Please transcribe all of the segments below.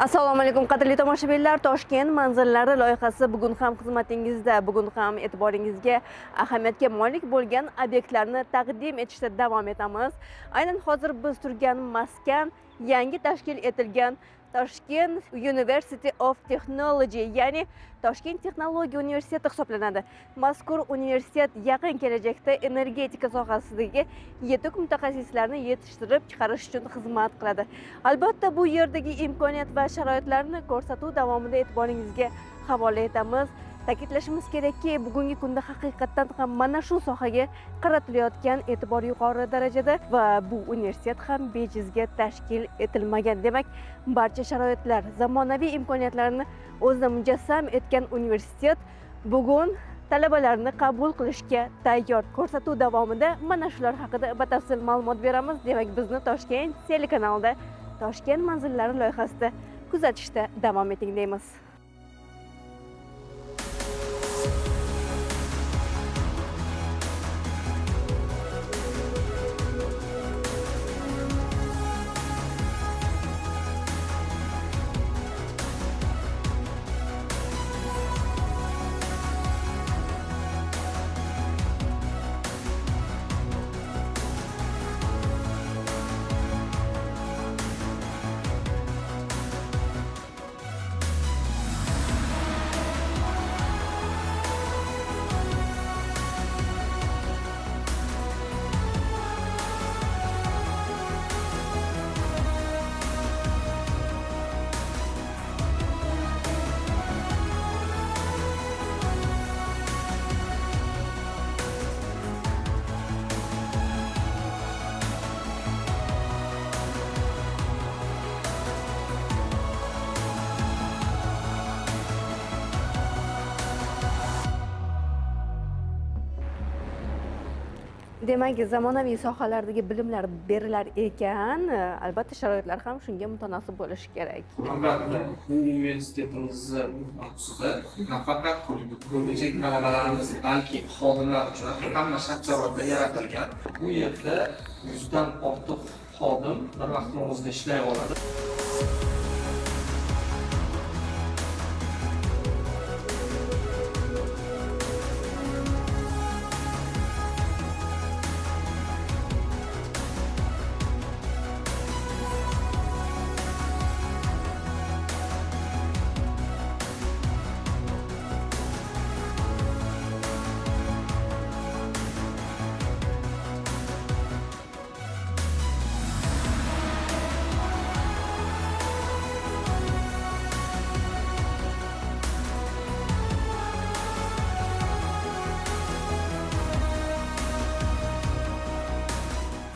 Assalomu alaykum qadrli tomoshabinlar. Toshkent manzillari loyihasi bugun ham xizmatingizda. Bugun ham e'tiboringizga ahamiyatga molik bo'lgan obyektlarni taqdim etishda davom etamiz. Aynan hozir biz turgan maskan yangi tashkil etilgan Toshkent University of Technology, ya'ni Toshkent Texnologiya universiteti hisoblanadi. Mazkur universitet yaqin kelajakda energetika sohasidagi yetuk mutaxassislarni yetishtirib chiqarish uchun xizmat qiladi. Albatta bu yerdagi imkoniyat va sharoitlarni ko'rsatuv davomida e'tiboringizga havola etamiz. Ta'kidlashimiz kerakki, bugungi kunda haqiqatdan ham mana shu sohaga qaratilayotgan e'tibor yuqori darajada va bu universitet ham bejizga tashkil etilmagan. Demak, barcha sharoitlar, zamonaviy imkoniyatlarni o'zida mujassam etgan universitet bugun talabalarni qabul qilishga tayyor. Ko'rsatuv davomida mana shular haqida batafsil ma'lumot beramiz. Demak, bizni Toshkent telekanalida Toshkent manzillari loyihasida kuzatishda davom eting deymiz. Demak, zamonaviy sohalardagi bilimlar berilar ekan, albatta sharoitlar ham shunga mutanosib bo'lishi kerak. Albatta, bu universitetimizning maxsusida nafaqat bo'lajak talabalarimiz, balki xodimlar uchun hamma shart-sharoitlar yaratilgan. Bu yerda 100 dan ortiq xodim bir vaqtning o'zida ishlay oladi.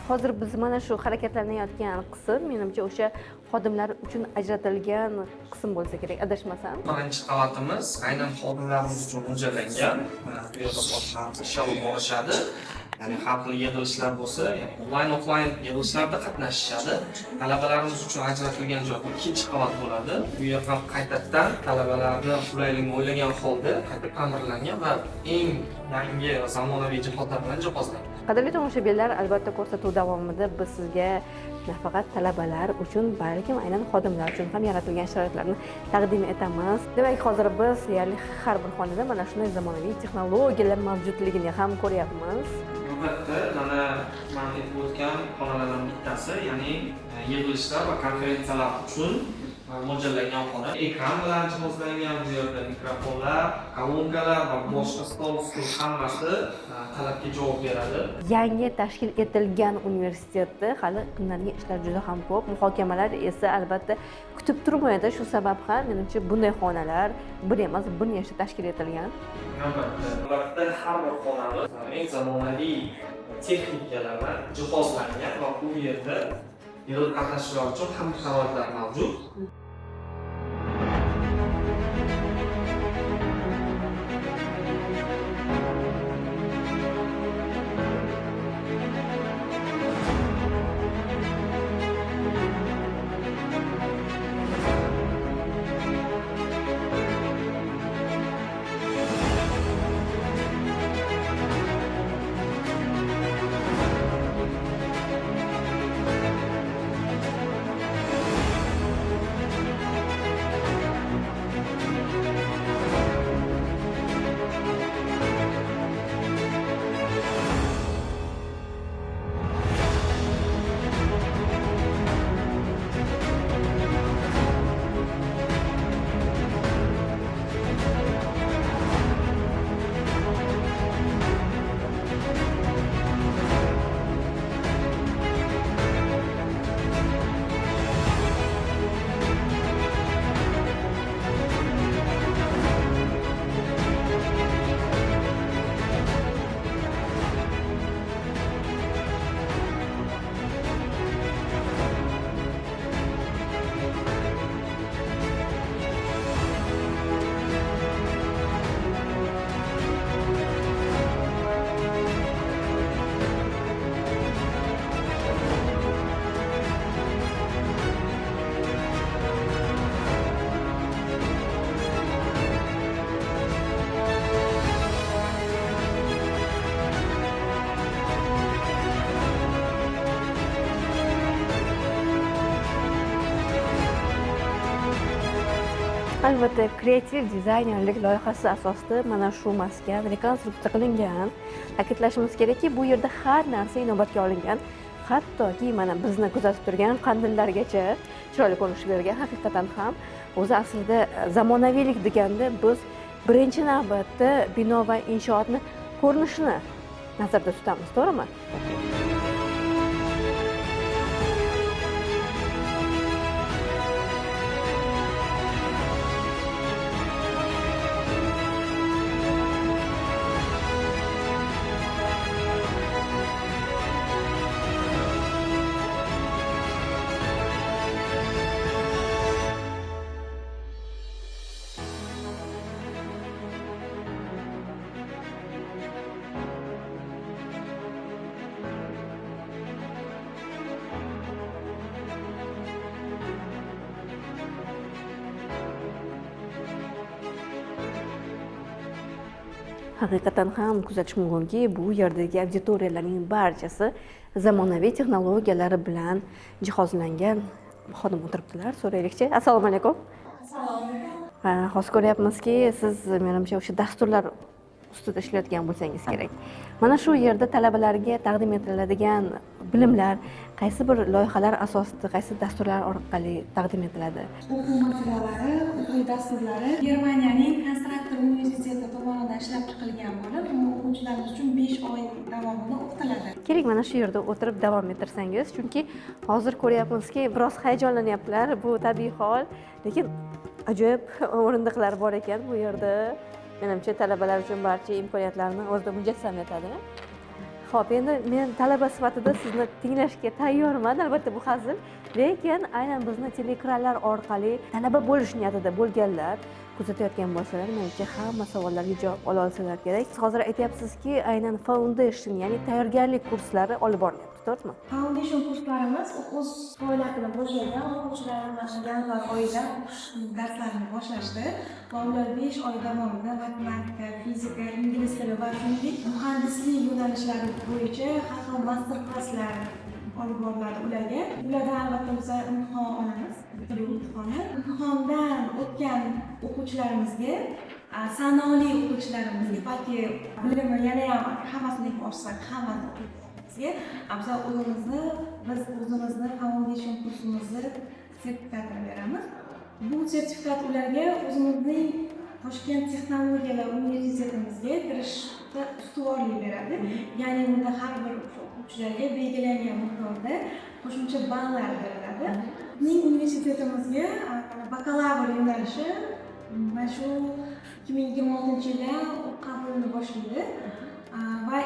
Hozir biz mana shu harakatlanayotgan qism, menimcha o'sha xodimlar uchun ajratilgan qism bo'lsa kerak, adashmasam. Birinchi qavatimiz aynan xodimlarimiz uchun mo'ljallangan. Bu yerda xodimlarimiz ish olib borishadi. Ya'ni har xil yig'ilishlar bo'lsa, onlayn offlayn yig'ilishlarda qatnashishadi. Talabalarimiz uchun ajratilgan joy ikkinchi qavat bo'ladi. Bu yer ham qaytadan talabalarni qulayligini o'ylagan holda qayta ta'mirlangan va eng yangi zamonaviy jihozlar bilan jihozlangan. Qadrli tomoshabinlar, albatta ko'rsatuv davomida biz sizga nafaqat talabalar uchun, balkim aynan xodimlar uchun ham yaratilgan sharoitlarni taqdim etamiz. Demak, hozir biz deyarli har bir xonada mana shunday zamonaviy texnologiyalar mavjudligini ham ko'ryapmiz. Albatta, mana men aytib o'tgan xonalardan bittasi, ya'ni yig'ilishlar va konferensiyalar uchun mo'ljallangan xona. Ekran bilan jihozlangan, bu yerda mikrofonlar, kolonkalar va boshqa stol-stul hammasi talabga javob beradi. Yangi tashkil etilgan universitetda hali qilinadigan ishlar juda ham ko'p, muhokamalar esa albatta kutib turmaydi. Shu sabab ham menimcha bunday xonalar bir emas, bir nechta tashkil etilgan. Albatta, har bir xonamiz eng zamonaviy texnikalar bilan jihozlangan va bu yerda yig'ilib qatnashchilar uchun hamma sharoitlar mavjud. Albatta, kreativ dizaynerlik loyihasi asosida mana shu maskan rekonstruksiya qilingan. Ta'kidlashimiz kerakki, bu yerda har narsa inobatga olingan. Hattoki mana bizni kuzatib turgan qandillargacha chiroyli ko'rinish bergan. Haqiqatan ham o'zi aslida zamonaviylik deganda biz birinchi navbatda bino va inshootni ko'rinishini nazarda tutamiz, to'g'rimi? Haqiqatan ham kuzatish mumkinki, bu yerdagi auditoriyalarning barchasi zamonaviy texnologiyalar bilan jihozlangan xodim o'tiribdilar. So'raylikchi. Assalomu alaykum. Assalomu alaykum. Hozir ko'ryapmizki, siz menimcha o'sha dasturlar ustida ishlayotgan bo'lsangiz kerak. Mana shu yerda talabalarga taqdim etiladigan bilimlar qaysi bir loyihalar asosida, qaysi dasturlar orqali taqdim etiladi? O'quv materiallari, o'quv dasturlari Germaniyaning Konstruktor universiteti tomonidan ishlab chiqilgan bo'lib, o'quvchilarimiz uchun 5 oy davomida o'qitiladi. Kerak mana shu yerda o'tirib davom ettirsangiz, chunki hozir ko'ryapmizki, biroz hayajonlanyaptilar. Bu tabiiy hol, lekin ajoyib o'rindiqlar bor ekan bu yerda. Menimcha talabalar uchun barcha imkoniyatlarni o'zida mujassam etadi. Xo'p, endi men talaba sifatida sizni tinglashga tayyorman, albatta bu hazil, lekin aynan bizni teleekranlar orqali talaba bo'lish niyatida bo'lganlar kuzatayotgan bo'lsalar, menimcha hamma savollarga javob ola olsalar kerak. Siz hozir aytyapsizki, aynan foundation, ya'ni tayyorgarlik kurslari olib borilyapti, to'g'rimi? Foundation kurslarimiz o'z faoliyatini boshlagan o'quvchilarimiz yanvar oyidan darslarni boshlashdi va ular 5 oy davomida matematika, fizika, ingliz tili va shuningdek muhandislik yo'nalishlari bo'yicha har xil master klasslar olib boriladi ularga. Ulardan albatta biz imtihon olamiz, imtihondan o'tgan o'quvchilarimizga sanoqli o'quvchilarimizga balki bilimi yana ham hammasini olsak hammasini biz o'zimizni foundation kursimizni sertifikatini beramiz. Bu sertifikat ularga o'zimizning Toshkent texnologiyalar universitetimizga kirishda ustuvorlik beradi. Ya'ni bunda har bir o'quvchilarga belgilangan miqdorda qo'shimcha ballar beriladi. Bizning universitetimizga bakalavr yo'nalishi mana shu 2026-yilda qabulni boshlaydi va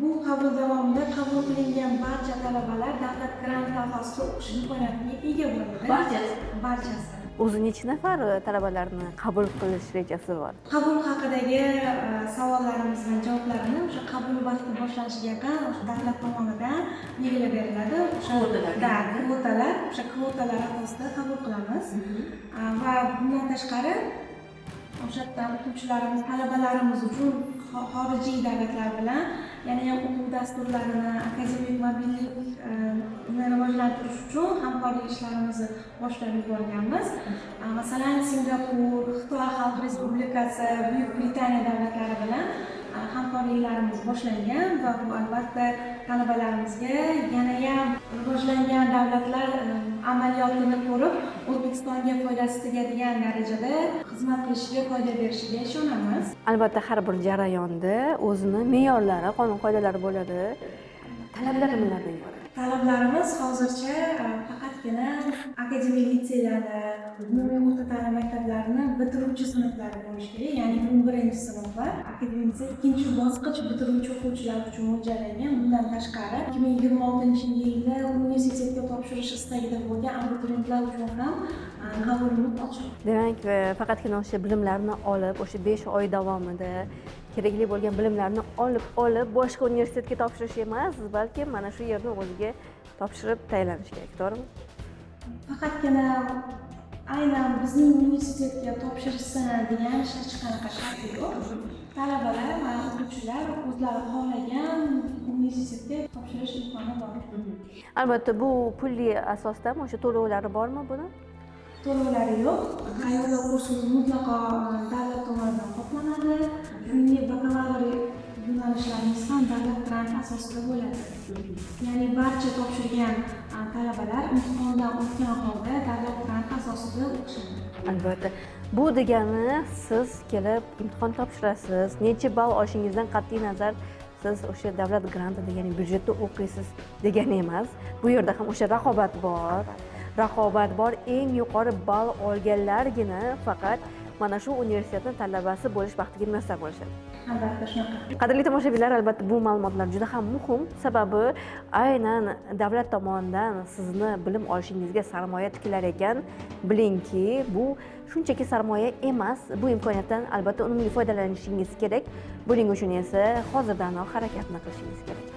bu qabul davomida qabul qilingan barcha talabalar davlat granti asosida o'qish imkoniyatiga ega bo'ladi. Barchasi. O'zi necha nafar talabalarni qabul qilish rejasi bor? Qabul haqidagi savollarimizning javoblarini o'sha qabul vaqti boshlanishiga yaqin o'sha davlat tomonidan belgilab beriladi. O'sha kvotalar asosida qabul qilamiz. Va bundan tashqari o'sha o'quvchilarimiz, talabalarimiz uchun xorijiy davlatlar bilan yana ham o'quv dasturlarini akademik mobillikni rivojlantirish uchun hamkorlik ishlarimizni boshlab yuborganmiz. Masalan, Singapur, Xitoy Xalq Respublikasi, Buyuk Britaniya davlatlari bilan hamkorliklarimiz boshlangan va bu albatta talabalarimizga yana ham rivojlangan davlatlar amaliyotini ko'rib, O'zbekistonga foydasi tegadigan darajada xizmat qilishiga, foyda berishiga ishonamiz. Albatta har bir jarayonda o'zini me'yorlari, qonun-qoidalari bo'ladi. Talablar nimalardan iborat? Talablarimiz hozircha faqatgina akademik litseylarda, umumiy o'rta ta'lim maktablarini bitiruvchi sinflari bo'lishi kerak, ya'ni 11-sinflar, akademik litsey ikkinchi bosqich bitiruvchi o'quvchilar uchun mo'ljallangan. Bundan tashqari 2026-yilda universitetga topshirish istagida bo'lgan abituriyentlar uchun ham qabulimiz ochiq. Demak, faqatgina o'sha bilimlarni olib, o'sha 5 oy davomida kerakli bo'lgan bilimlarni olib boshqa universitetga topshirish emas, balki mana shu yerni o'ziga topshirib tayinlanish kerak, to'g'rimi? Faqatgina aynan bizning universitetga topshirishsin degan hech qanaqa shart yo'q. Talabalar va o'quvchilar o'zlari xohlagan universitetga topshirish imkoni bor. Albatta bu pulli asosdami, o'sha to'lovlari bormi buni? To'lovlari yo'q. Qayerda o'qish kursingiz mutlaqo davlat tomonidan qoplanadi. Shuningdek, bakalavriat yo'nalishlaringiz ham davlat granti asosida bo'ladi. Ya'ni barcha topshirgan talabalar imtihondan o'tgan holda davlat granti asosida o'qishadi. Albatta. Bu degani siz kelib imtihon topshirasiz, necha ball olishingizdan qat'iy nazar siz o'sha davlat grantida, ya'ni byudjetda o'qiysiz degani emas. Bu yerda ham o'sha raqobat bor. Raqobat bor. Eng yuqori ball olganlargina faqat mana shu universitetning talabasi bo'lish baxtiga muyassar bo'lishadi. Albatta shunaqa. Qadrli tomoshabinlar, albatta bu ma'lumotlar juda ham muhim. Sababi aynan davlat tomonidan sizni bilim olishingizga sarmoya tikilar ekan, bilingki, bu shunchaki sarmoya emas. Bu imkoniyatdan albatta unumli foydalanishingiz kerak. Buning uchun esa hozirdanoq harakatni qilishingiz kerak.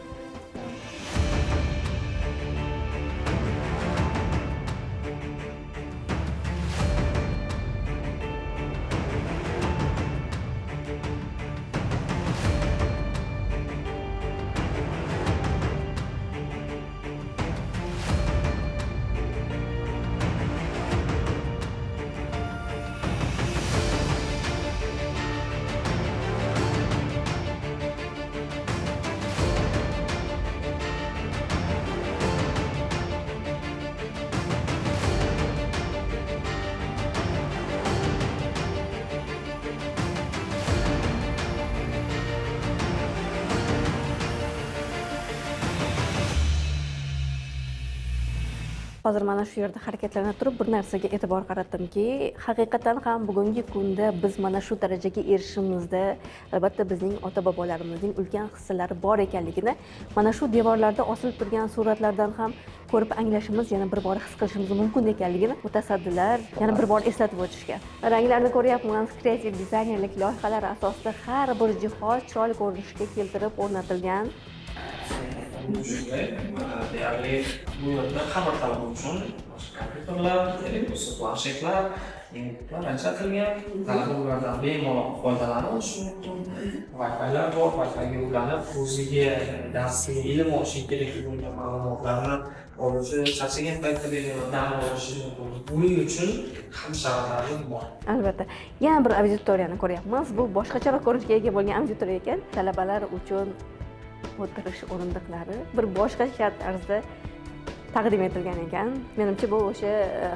Hozir mana shu yerda harakatlanib turib bir narsaga e'tibor qaratdimki, haqiqatan ham bugungi kunda biz mana shu darajaga erishishimizda albatta bizning ota-bobolarimizning ulkan hissalari bor ekanligini mana shu devorlarda osilib turgan suratlardan ham ko'rib anglashimiz, yana bir bor his qilishimiz mumkin ekanligini mutasaddilar yana bir bor eslatib o'tishgan. Ranglarni ko'ryapmiz, kreativ dizaynerlik loyihalari asosida har bir jihoz chiroyli ko'rinishga keltirib o'rnatilgan. Shunday, deyarli bu yerda har bir talaba uchun kompyuterlar, planshetlar, inputlar ajratilgan. Talaba ulardan bemalol foydalanishi mumkin. Wi-Fi'lar bor, Wi-Fi'ga ulanib, o'ziga darsga ilm olishi kerak bo'lgan ma'lumotlarni olishi, charchagan paytda bemalol dam olishi mumkin. Buning uchun ham sharoitlar bor. Albatta. Yana bir auditoriyani ko'ryapmiz. Bu boshqacharoq ko'rinishga ega bo'lgan auditoriya ekan. Talabalar uchun o'tirish o'rindiqlari bir boshqa shart tarzda taqdim etilgan ekan. Menimcha bu o'sha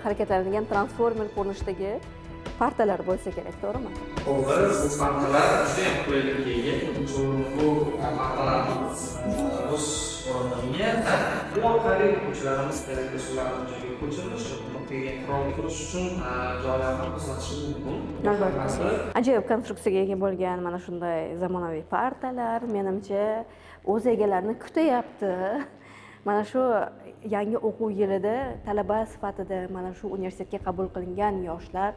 harakatlanadigan transformer ko'rinishdagi partalar bo'lsa kerak, to'g'rimi? To'g'ri, bu partalar juda ham qulaylikka ega. Bu partalar o'z o'rniga bu orqali o'quvchilarimiz kerakli so'zlarni joyiga ko'chirish, nuqtaga qurolni kirish uchun joylarni ko'rsatish mumkin. Albatta. Ajoyib konstruksiyaga ega bo'lgan mana shunday zamonaviy partalar menimcha o'z egalarini kutyapti. Mana shu yangi o'quv yilida talaba sifatida mana shu universitetga qabul qilingan yoshlar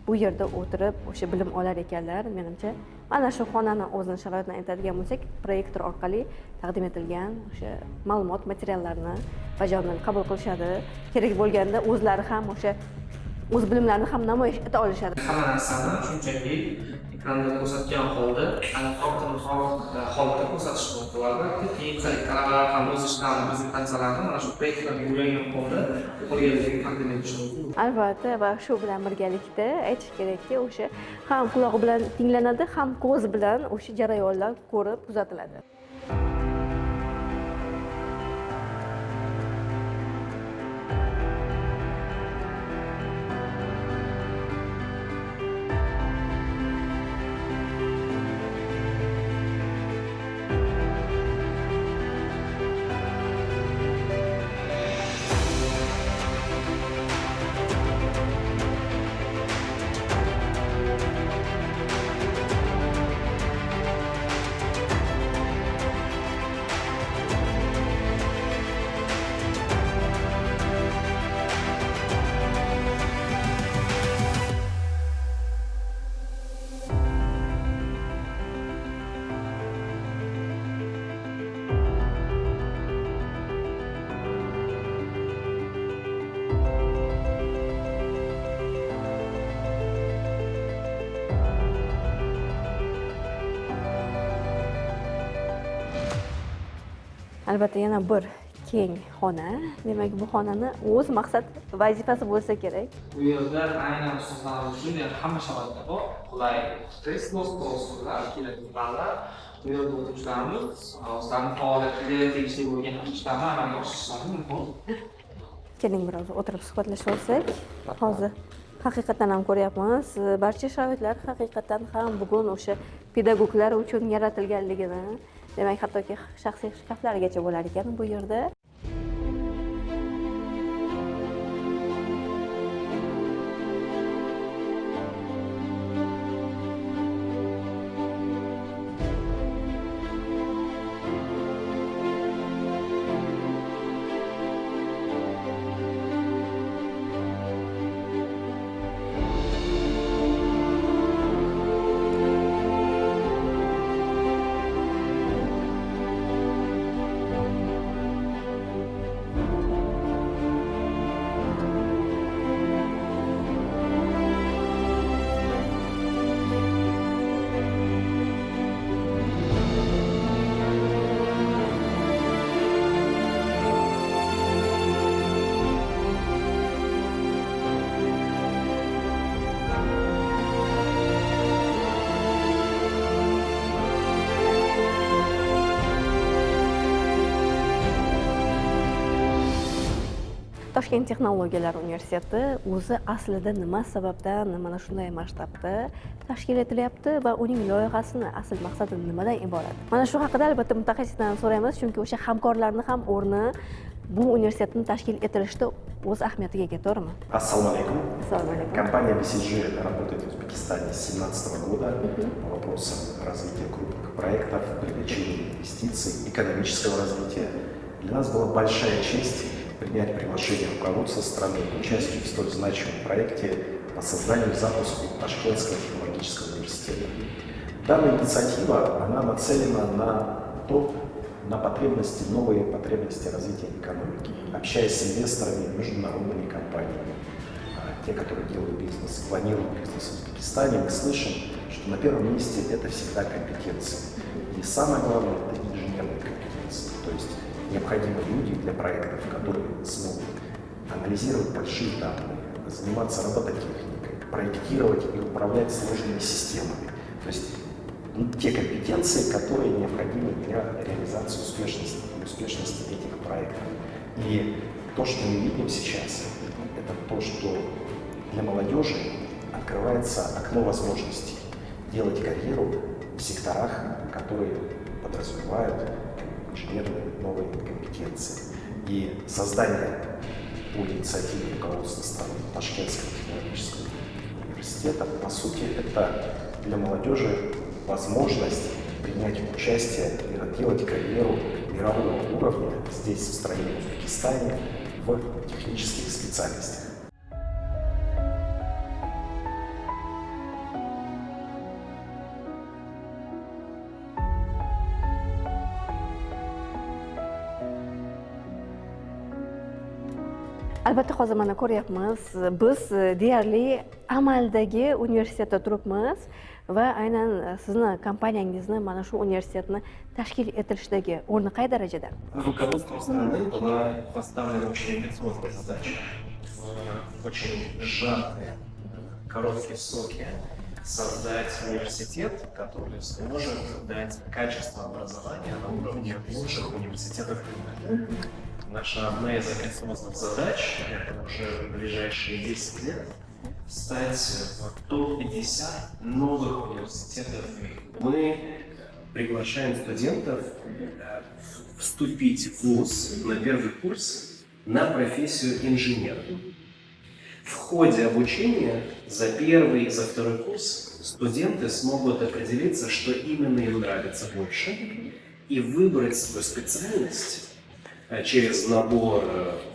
bu yerda o'tirib o'sha bilim olar ekanlar. Menimcha mana shu xonani o'zini sharoitini aytadigan bo'lsak, proyektor orqali taqdim etilgan o'sha ma'lumot materiallarini bajonini qabul qilishadi. Kerak bo'lganda o'zlari ham o'sha o'z bilimlarini ham namoyish eta olishadi. Hamma narsani shunchaki ekranda ko'rsatgan holda, holda ko'rsatish mumkin. Albatta, keyin talabalar ham o'z ishidan prezentatsiyalarini mana shu proyektlarga ulangan holda o'qilganligiga taqdim etish mumkin. Albatta, va shu bilan birgalikda aytish kerakki, o'sha ham quloq bilan tinglanadi, ham ko'z bilan o'sha jarayonlar ko'rib kuzatiladi. Albatta yana bir keng xona. Demak, bu xonani o'z maqsad vazifasi bo'lsa kerak. Bu yerda aynan ustozlar uchun yani hamma sharoitlar bor. Qulay kreslo, stollar, keraklilar. Bu yerda o'quvchilarimiz o'zlarining faoliyatiga tegishli bo'lgan ishlarni amalga oshirishlari mumkin. Keling, biroz o'tirib suhbatlashib olsak. Hozir haqiqatan ham ko'ryapmiz. Barcha sharoitlar haqiqatan ham bugun o'sha pedagoglar uchun yaratilganligini, demak, hattoki shaxsiy shkaflargacha bo'lar ekan bu yerda. Toshkent Texnologiyalar universiteti o'zi aslida nima sababdan mana shunday masshtabda tashkil etilyapti va uning loyihasini asl maqsadi nimadan iborat? Mana shu haqida albatta mutaxassisdan so'raymiz, chunki o'sha hamkorlarning ham o'rni bu universitetni tashkil etilishda o'z ahamiyatiga ega, to'g'rimi? Ассаламу алейкум. Assalomu alaykum. Компания BCG работает в Узбекистане с 2017 года по вопросам развития крупных проектов, привлечения инвестиций, экономического развития. Для нас была большая честь принять приглашение руководства страны к участию в столь значимом проекте по созданию и запуску Ташкентского технологического университета. Данная инициатива, она нацелена на потребности, новые потребности развития экономики. Общаясь с инвесторами, международными компаниями, те, которые делают бизнес, планируют бизнес в Узбекистане, мы слышим, что на первом месте это всегда компетенции. И самое главное, это инженерные компетенции. То есть необходимы люди для проектов, которые смогут анализировать большие данные, заниматься робототехникой, проектировать и управлять сложными системами. То есть те компетенции, которые необходимы для реализации успешности этих проектов. И то, что мы видим сейчас, это то, что для молодежи открывается окно возможностей делать карьеру в секторах, которые подразумевают инженерные новые компетенции. И создание по инициативе руководства страны Ташкентского технологического университета, по сути, это для молодежи возможность принять участие и делать карьеру мирового уровня здесь, в стране Узбекистане, в технических специальностях. Albatta, hozir mana ko'ryapmiz, biz deyarli amaldagi universitetda turibmiz va aynan sizni kompaniyangizni mana shu universitetni tashkil etilishdagi o'rni qay darajada? Руководством страны была поставлена очень амбициозная задача в очень сжатые, короткие сроки создать университет, который сможет дать качество образования на уровне лучших университетов мира. Наша одна из амбициозных задач — это уже в ближайшие 10 лет стать в топ-50 новых университетов мира. Мы приглашаем студентов вступить в вуз на первый курс на профессию инженера. В ходе обучения за первый и за второй курс студенты смогут определиться, что именно им нравится больше, и выбрать свою специальность через набор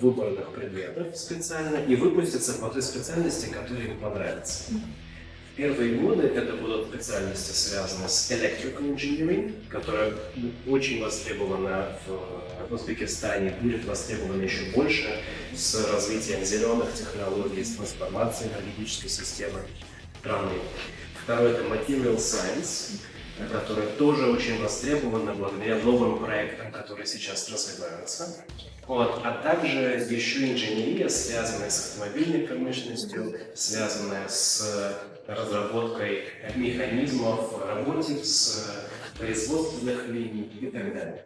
выбранных предметов специально и выпуститься по той специальности, которая им понравится. В первые годы это будут специальности, связанные с electrical engineering, которая очень востребована в Узбекистане, будет востребована еще больше с развитием зеленых технологий, с трансформацией энергетической системы страны. Второе — это material science, которая тоже очень востребована благодаря новым проектам, которые сейчас развиваются. Вот. А также еще инженерия, связанная с автомобильной промышленностью, связанная с разработкой механизмов, роботикс, производственных линий и так далее.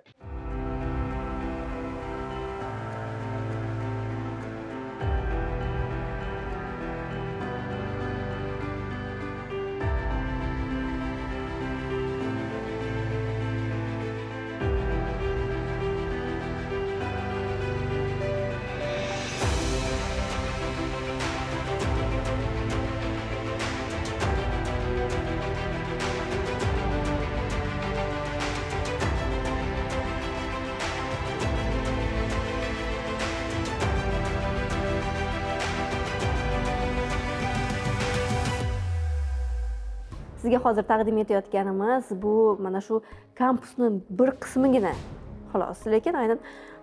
Sizga hozir taqdim etayotganimiz bu mana shu kampusning bir qismigina xolos, lekin aynan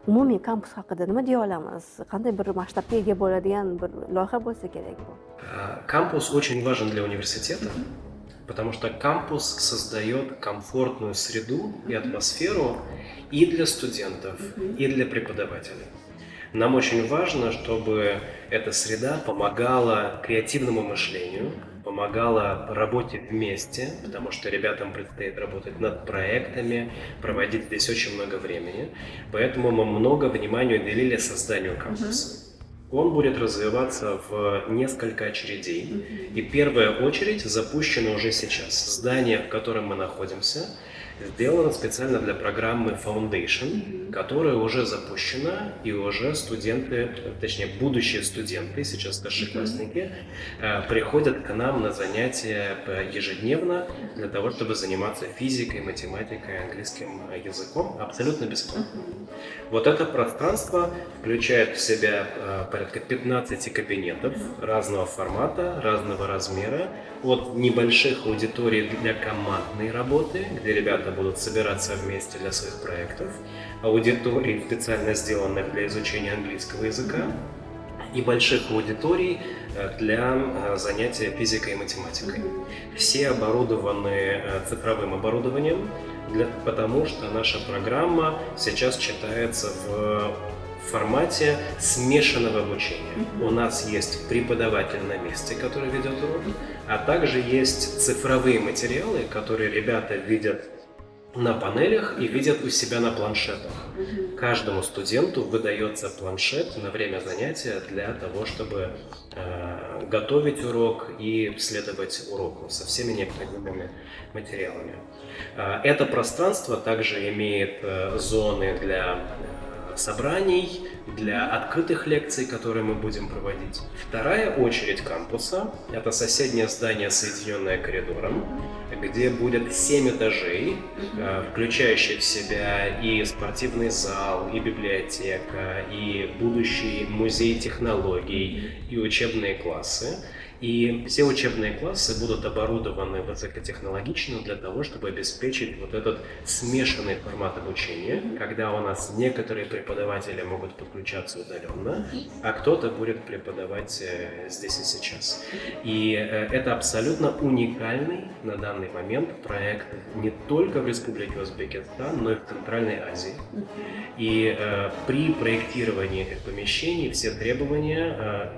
umumiy kampus haqida nima deya olamiz? Qanday bir masshtabga ega bo'ladigan bir loyiha bo'lsa kerak bu? Кампус очень важен для университета, потому что кампус создает комфортную среду и атмосферу и для студентов, и для преподавателей. Нам очень важно, чтобы эта среда помогала креативному мышлению, помогала работе вместе, потому что ребятам предстоит работать над проектами, проводить здесь очень много времени. Поэтому мы много внимания уделили созданию кампуса. Он будет развиваться в несколько очередей. И первая очередь запущена уже сейчас. Здание, в котором мы находимся, сделано специально для программы Foundation, которая уже запущена, и уже студенты, точнее будущие студенты, сейчас старшеклассники, приходят к нам на занятия ежедневно для того, чтобы заниматься физикой, математикой, английским языком абсолютно бесплатно. Вот это пространство включает в себя порядка 15 кабинетов разного формата, разного размера, от небольших аудиторий для командной работы, где ребята будут собираться вместе для своих проектов, аудиторий, специально сделанных для изучения английского языка, и больших аудиторий для занятия физикой и математикой. Все оборудованы цифровым оборудованием, потому что наша программа сейчас читается в формате смешанного обучения. У нас есть преподаватель на месте, который ведет урок, а также есть цифровые материалы, которые ребята видят на панелях и видят у себя на планшетах. Каждому студенту выдается планшет на время занятия для того, чтобы готовить урок и следовать уроку со всеми необходимыми материалами. Это пространство также имеет зоны для собраний, для открытых лекций, которые мы будем проводить. Вторая очередь кампуса – это соседнее здание, соединенное коридором, где будет 7 этажей, включающих в себя и спортивный зал, и библиотека, и будущий музей технологий, и учебные классы. И все учебные классы будут оборудованы высокотехнологично для того, чтобы обеспечить вот этот смешанный формат обучения, когда у нас некоторые преподаватели могут подключаться удаленно, а кто-то будет преподавать здесь и сейчас. И это абсолютно уникальный на данный момент проект не только в Республике Узбекистан, но и в Центральной Азии. И при проектировании этих помещений все требования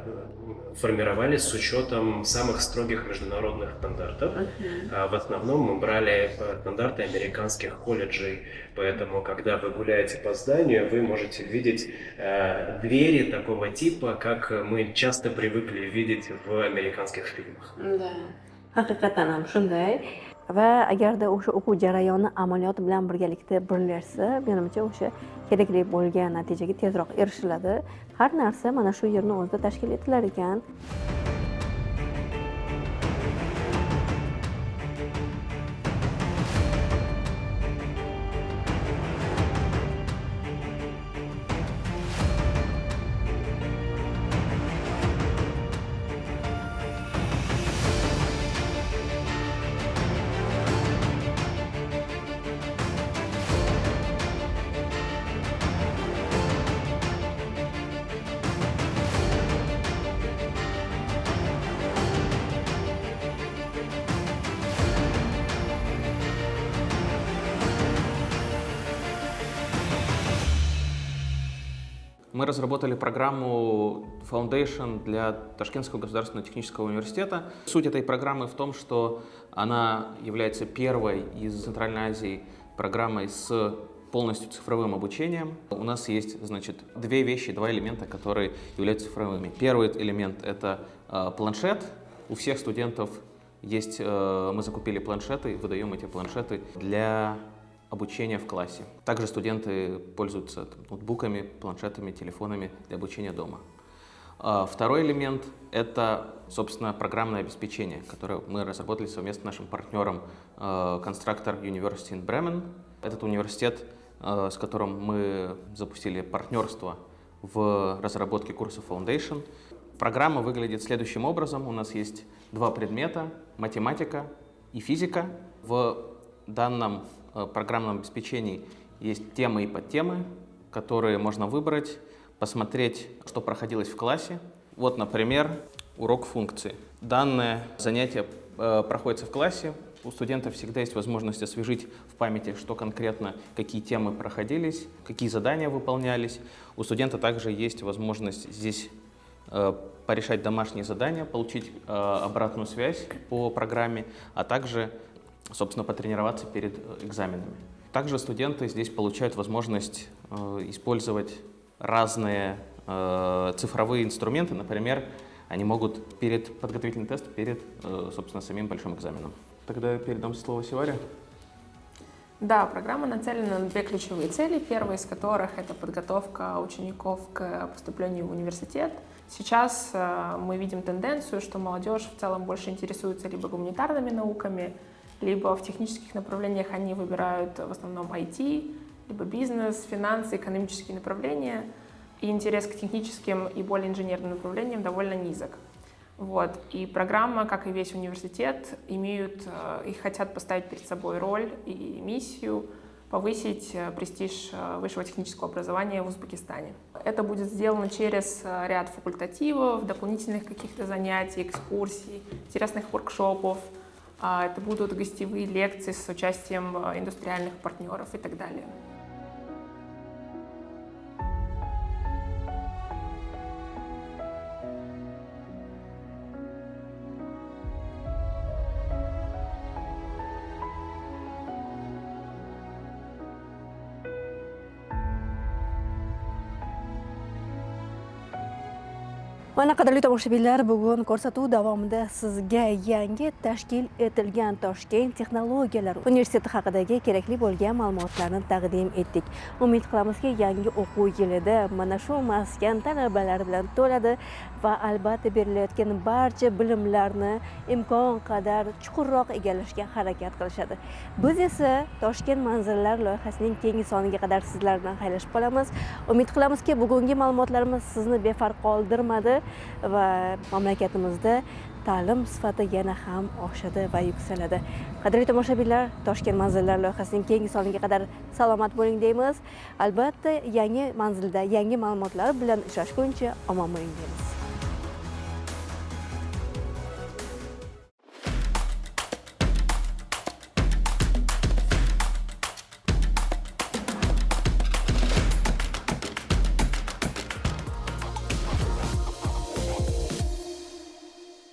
формировались с учетом самых строгих международных стандартов. В основном мы брали стандарты американских колледжей, поэтому, когда вы гуляете по зданию, вы можете видеть двери такого типа, как мы часто привыкли видеть в американских фильмах. Да. Haqiqatan ham shunday. Va agarda o'sha o'quv jarayoni amaliyot bilan birgalikda birlashsa, menimcha o'sha kerakli bo'lgan natijaga tezroq erishiladi. Har narsa mana shu yerning o'zida tashkil etilar ekan. Мы разработали программу Foundation для Ташкентского государственного технического университета. Суть этой программы в том, что она является первой из Центральной Азии программой с полностью цифровым обучением. У нас есть, значит, две вещи, два элемента, которые являются цифровыми. Первый элемент — это планшет. У всех студентов есть, мы закупили планшеты, выдаем эти планшеты для обучения в классе. Также студенты пользуются ноутбуками, планшетами, телефонами для обучения дома. Второй элемент — это, собственно, программное обеспечение, которое мы разработали совместно с нашим партнером Constructor University in Bremen. Этот университет, с которым мы запустили партнерство в разработке курса Foundation. Программа выглядит следующим образом. У нас есть два предмета — математика и физика. В данном программном обеспечении есть темы и подтемы, которые можно выбрать, посмотреть, что проходилось в классе. Вот, например, урок функции. Данное занятие проходится в классе. У студентов всегда есть возможность освежить в памяти, что конкретно, какие темы проходились, какие задания выполнялись. У студента также есть возможность здесь порешать домашние задания, получить обратную связь по программе, а также, собственно, потренироваться перед экзаменами. Также студенты здесь получают возможность использовать разные цифровые инструменты. Например, они могут перед подготовительным тестом, перед, собственно, самим большим экзаменом. Тогда передам слово Севаре. Да, программа нацелена на две ключевые цели, первая из которых — это подготовка учеников к поступлению в университет. Сейчас мы видим тенденцию, что молодежь в целом больше интересуется либо гуманитарными науками, либо в технических направлениях они выбирают в основном IT, либо бизнес, финансы, экономические направления, и интерес к техническим и более инженерным направлениям довольно низок. Вот. И программа, как и весь университет, имеют и хотят поставить перед собой роль и миссию повысить престиж высшего технического образования в Узбекистане. Это будет сделано через ряд факультативов, дополнительных каких-то занятий, экскурсий, интересных воркшопов. Это будут гостевые лекции с участием индустриальных партнеров и так далее. Mana qadrli tomoshabinlar, bugun ko'rsatuv davomida sizga yangi tashkil etilgan Toshkent Texnologiyalar universiteti haqidagi kerakli bo'lgan ma'lumotlarni taqdim etdik. Umid qilamizki, yangi o'quv yilida mana shu maskan talabalar bilan to'ladi va albatta berilayotgan barcha bilimlarni imkon qadar chuqurroq egallashga harakat qilishadi. Biz esa Toshkent manzillar loyihasining keyingi soniga qadar sizlar bilan xayrlashib qolamiz. Umid qilamizki, bugungi ma'lumotlarimiz sizni befarq qoldirmadi va mamlakatimizda ta'lim sifati yana ham oshadi va yuksaladi. Qadrli tomoshabinlar, Toshkent manzillar loyihasining keyingi soniga qadar salomat bo'ling deymiz. Albatta, yangi manzilda yangi ma'lumotlar bilan uchrashguncha omon bo'ling deymiz.